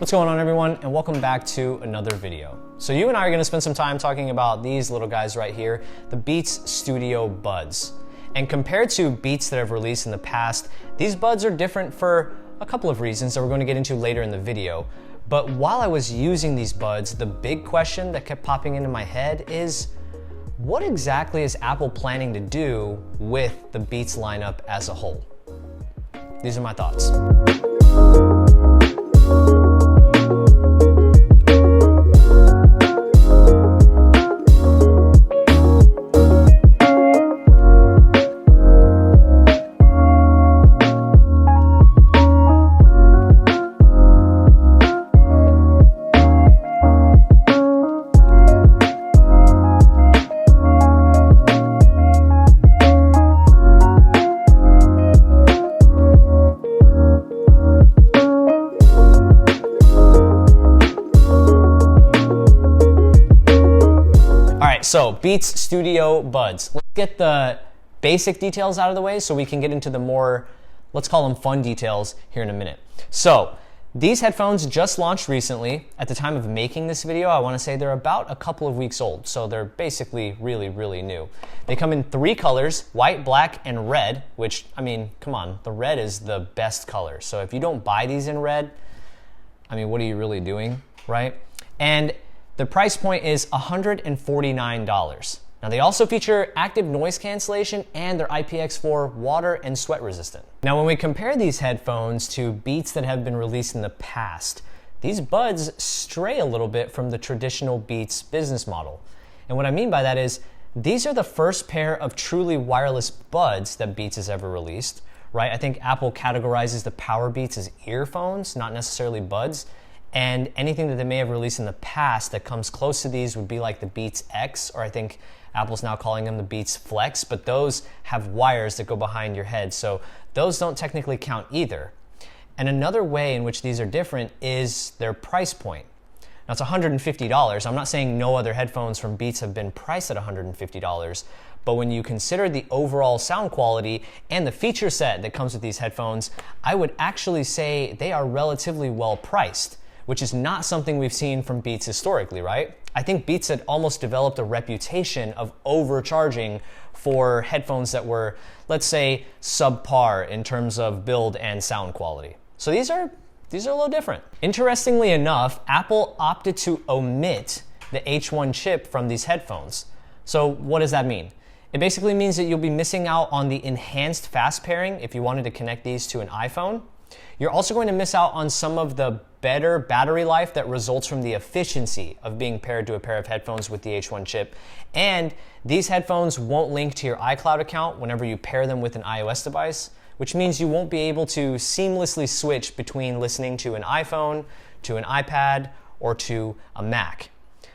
What's going on, everyone, and welcome back to another video. So you and I are gonna spend some time talking about these little guys right here, the Beats Studio Buds. And compared to Beats that have released in the past, these buds are different for a couple of reasons that we're going to get into later in the video. But while I was using these buds, the big question that kept popping into my head is, what exactly is Apple planning to do with the Beats lineup as a whole? These are my thoughts. So Beats Studio Buds. Let's get the basic details out of the way so we can get into the more, let's call them fun details here in a minute. So these headphones just launched recently. At the time of making this video, I want to say they're about a couple of weeks old. So they're basically really new. They come in 3 colors, white, black, and red, which, I mean, come on, the red is the best color. So if you don't buy these in red, I mean, what are you really doing, right? And the price point is $149. Now they also feature active noise cancellation and they're IPX4 water and sweat resistant. Now when we compare these headphones to Beats that have been released in the past, these buds stray a little bit from the traditional Beats business model. And what I mean by that is, these are the first pair of truly wireless buds that Beats has ever released, right? I think Apple categorizes the Power Beats as earphones, not necessarily buds. And anything that they may have released in the past that comes close to these would be like the Beats X, or I think Apple's now calling them the Beats Flex, but those have wires that go behind your head, so those don't technically count either. And another way in which these are different is their price point. Now it's $150. I'm not saying no other headphones from Beats have been priced at $150, but when you consider the overall sound quality and the feature set that comes with these headphones, I would actually say they are relatively well priced, which is not something we've seen from Beats historically, right? I think Beats had almost developed a reputation of overcharging for headphones that were, let's say, subpar in terms of build and sound quality. So these are a little different. Interestingly enough, Apple opted to omit the H1 chip from these headphones. So what does that mean? It basically means that you'll be missing out on the enhanced fast pairing if you wanted to connect these to an iPhone. You're also going to miss out on some of the better battery life that results from the efficiency of being paired to a pair of headphones with the H1 chip. And these headphones won't link to your iCloud account whenever you pair them with an iOS device, which means you won't be able to seamlessly switch between listening to an iPhone, to an iPad, or to a Mac.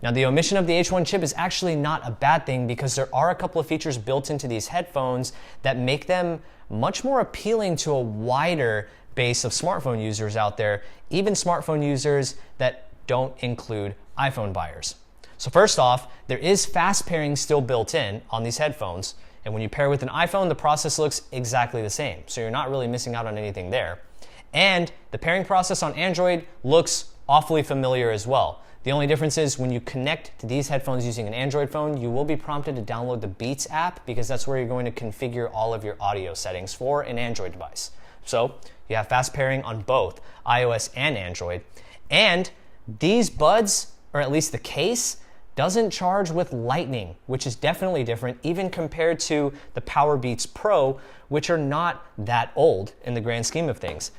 Now, the omission of the H1 chip is actually not a bad thing because there are a couple of features built into these headphones that make them much more appealing to a wider base of smartphone users out there, even smartphone users that don't include iPhone buyers. So first off, there is fast pairing still built in on these headphones, and when you pair with an iPhone, the process looks exactly the same, so you're not really missing out on anything there. And the pairing process on Android looks awfully familiar as well. The only difference is when you connect to these headphones using an Android phone, you will be prompted to download the Beats app because that's where you're going to configure all of your audio settings for an Android device. So you have fast pairing on both iOS and Android. And these buds, or at least the case, doesn't charge with Lightning, which is definitely different even compared to the Power Beats Pro, which are not that old in the grand scheme of things.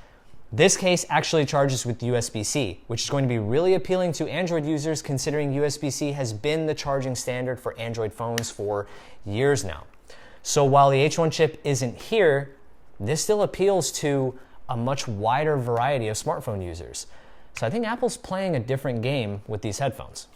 This case actually charges with USB-C, which is going to be really appealing to Android users considering USB-C has been the charging standard for Android phones for years now. So while the H1 chip isn't here, this still appeals to a much wider variety of smartphone users. So I think Apple's playing a different game with these headphones.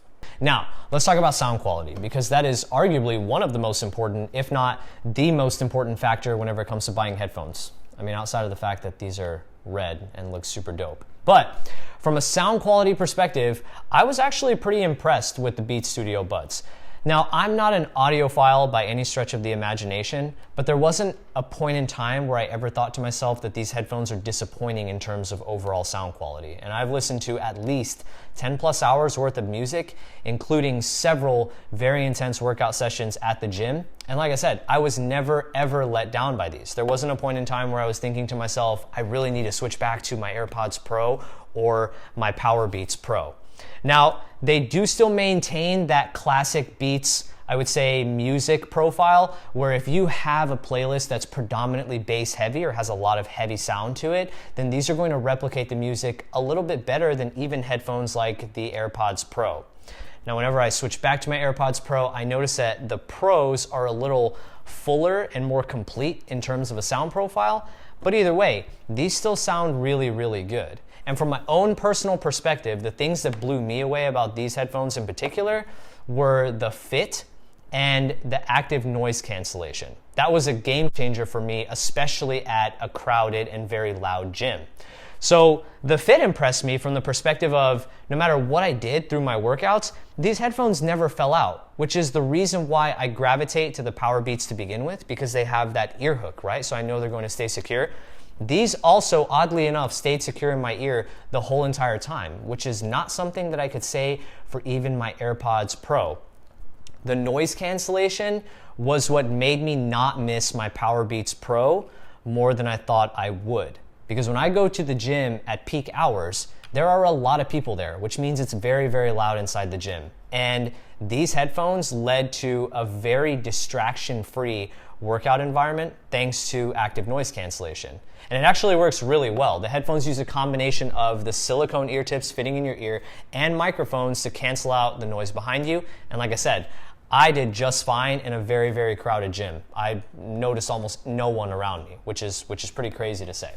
Now, let's talk about sound quality because that is arguably one of the most important, if not the most important factor whenever it comes to buying headphones. I mean, outside of the fact that these are red and look super dope. But from a sound quality perspective, I was actually pretty impressed with the Beats Studio Buds. Now, I'm not an audiophile by any stretch of the imagination, but there wasn't a point in time where I ever thought to myself that these headphones are disappointing in terms of overall sound quality. And I've listened to at least 10 plus hours worth of music, including several very intense workout sessions at the gym. And like I said, I was never ever let down by these. There wasn't a point in time where I was thinking to myself, I really need to switch back to my AirPods Pro or my Powerbeats Pro. Now, they do still maintain that classic Beats, I would say, music profile, where if you have a playlist that's predominantly bass heavy or has a lot of heavy sound to it, then these are going to replicate the music a little bit better than even headphones like the AirPods Pro. Now, whenever I switch back to my AirPods Pro, I notice that the Pros are a little fuller and more complete in terms of a sound profile, but either way, these still sound really, really good. And from my own personal perspective, the things that blew me away about these headphones in particular were the fit and the active noise cancellation. That was a game changer for me, especially at a crowded and very loud gym. So the fit impressed me from the perspective of no matter what I did through my workouts, these headphones never fell out, which is the reason why I gravitate to the Powerbeats to begin with, because they have that ear hook, right? So I know they're going to stay secure. These also, oddly enough, stayed secure in my ear the whole entire time, which is not something that I could say for even my AirPods Pro. The noise cancellation was what made me not miss my Powerbeats Pro more than I thought I would. Because when I go to the gym at peak hours, there are a lot of people there, which means it's very, very loud inside the gym. And these headphones led to a very distraction-free workout environment thanks to active noise cancellation. And it actually works really well. The headphones use a combination of the silicone ear tips fitting in your ear and microphones to cancel out the noise behind you. And like I said, I did just fine in a very, very crowded gym. I noticed almost no one around me, which is pretty crazy to say.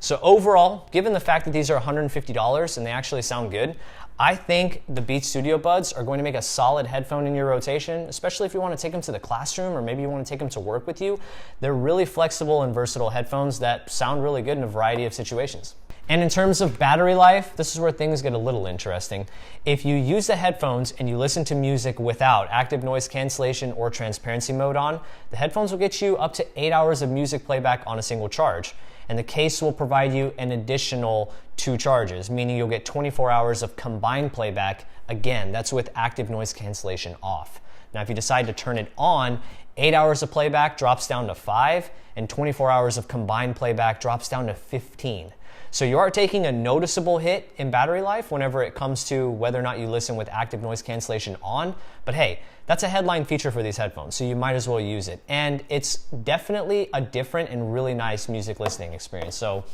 So overall, given the fact that these are $150 and they actually sound good, I think the Beats Studio Buds are going to make a solid headphone in your rotation, especially if you want to take them to the classroom or maybe you want to take them to work with you. They're really flexible and versatile headphones that sound really good in a variety of situations. And in terms of battery life, this is where things get a little interesting. If you use the headphones and you listen to music without active noise cancellation or transparency mode on, the headphones will get you up to 8 hours of music playback on a single charge. And the case will provide you an additional 2 charges, meaning you'll get 24 hours of combined playback. Again, that's with active noise cancellation off. Now, if you decide to turn it on, 8 hours of playback drops down to 5, and 24 hours of combined playback drops down to 15. So you are taking a noticeable hit in battery life whenever it comes to whether or not you listen with active noise cancellation on. But hey, that's a headline feature for these headphones, so you might as well use it. And it's definitely a different and really nice music listening experience. So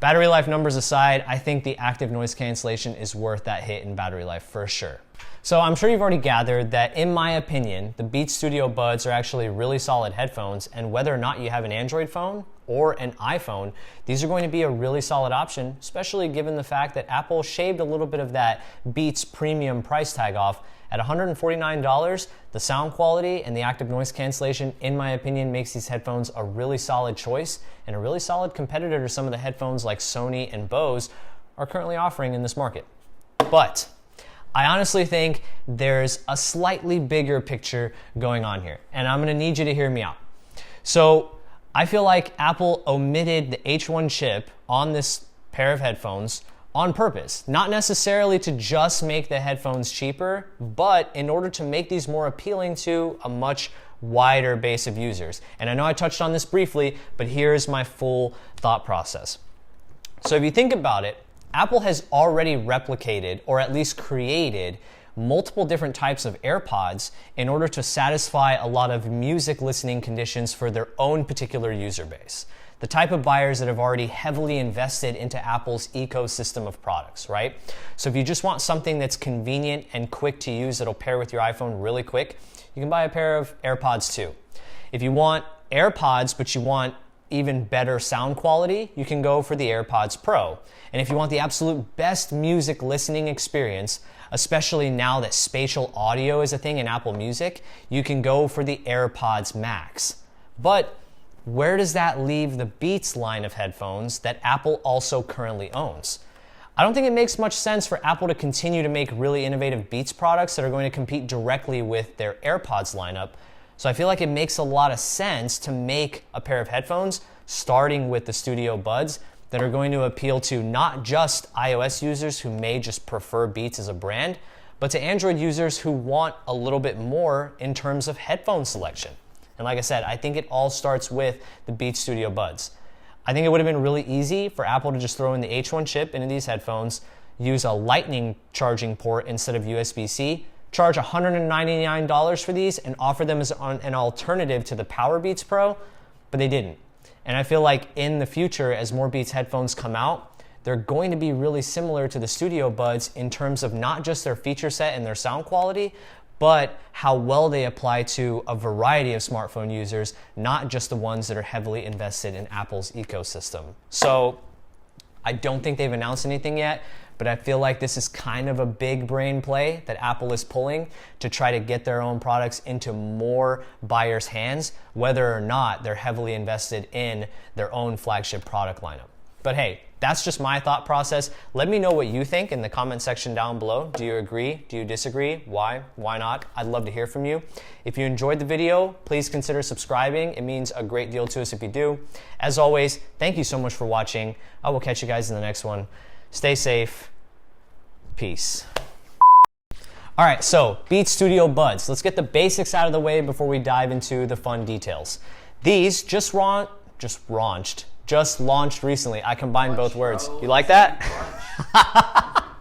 battery life numbers aside, I think the active noise cancellation is worth that hit in battery life for sure. So I'm sure you've already gathered that, in my opinion, the Beats Studio Buds are actually really solid headphones, and whether or not you have an Android phone or an iPhone, these are going to be a really solid option, especially given the fact that Apple shaved a little bit of that Beats premium price tag off. At $149, the sound quality and the active noise cancellation, in my opinion, makes these headphones a really solid choice and a really solid competitor to some of the headphones like Sony and Bose are currently offering in this market. But I honestly think there's a slightly bigger picture going on here, and I'm gonna need you to hear me out. So I feel like Apple omitted the H1 chip on this pair of headphones on purpose, not necessarily to just make the headphones cheaper, but in order to make these more appealing to a much wider base of users. And I know I touched on this briefly, but here's my full thought process. So if you think about it, Apple has already replicated, or at least created, multiple different types of AirPods in order to satisfy a lot of music listening conditions for their own particular user base. The type of buyers that have already heavily invested into Apple's ecosystem of products, right? So if you just want something that's convenient and quick to use that'll pair with your iPhone really quick, you can buy a pair of AirPods 2. If you want AirPods, but you want even better sound quality, you can go for the AirPods Pro. And if you want the absolute best music listening experience, especially now that spatial audio is a thing in Apple Music, you can go for the AirPods Max. But where does that leave the Beats line of headphones that Apple also currently owns? I don't think it makes much sense for Apple to continue to make really innovative Beats products that are going to compete directly with their AirPods lineup. So I feel like it makes a lot of sense to make a pair of headphones starting with the Studio Buds that are going to appeal to not just iOS users who may just prefer Beats as a brand, but to Android users who want a little bit more in terms of headphone selection. And like I said, I think it all starts with the Beats Studio Buds. I think it would have been really easy for Apple to just throw in the H1 chip into these headphones, use a Lightning charging port instead of USB-C, charge $199 for these, and offer them as an alternative to the Power Beats Pro, but they didn't. And I feel like in the future, as more Beats headphones come out, they're going to be really similar to the Studio Buds in terms of not just their feature set and their sound quality, but how well they apply to a variety of smartphone users, not just the ones that are heavily invested in Apple's ecosystem. So I don't think they've announced anything yet, but I feel like this is kind of a big brain play that Apple is pulling to try to get their own products into more buyers' hands, whether or not they're heavily invested in their own flagship product lineup. But hey, that's just my thought process. Let me know what you think in the comment section down below. Do you agree? Do you disagree? Why? Why not? I'd love to hear from you. If you enjoyed the video, please consider subscribing. It means a great deal to us if you do. As always, thank you so much for watching. I will catch you guys in the next one. Stay safe. Peace. All right, so Beats Studio Buds. Let's get the basics out of the way before we dive into the fun details. These just launched recently. I combined both words. You like that?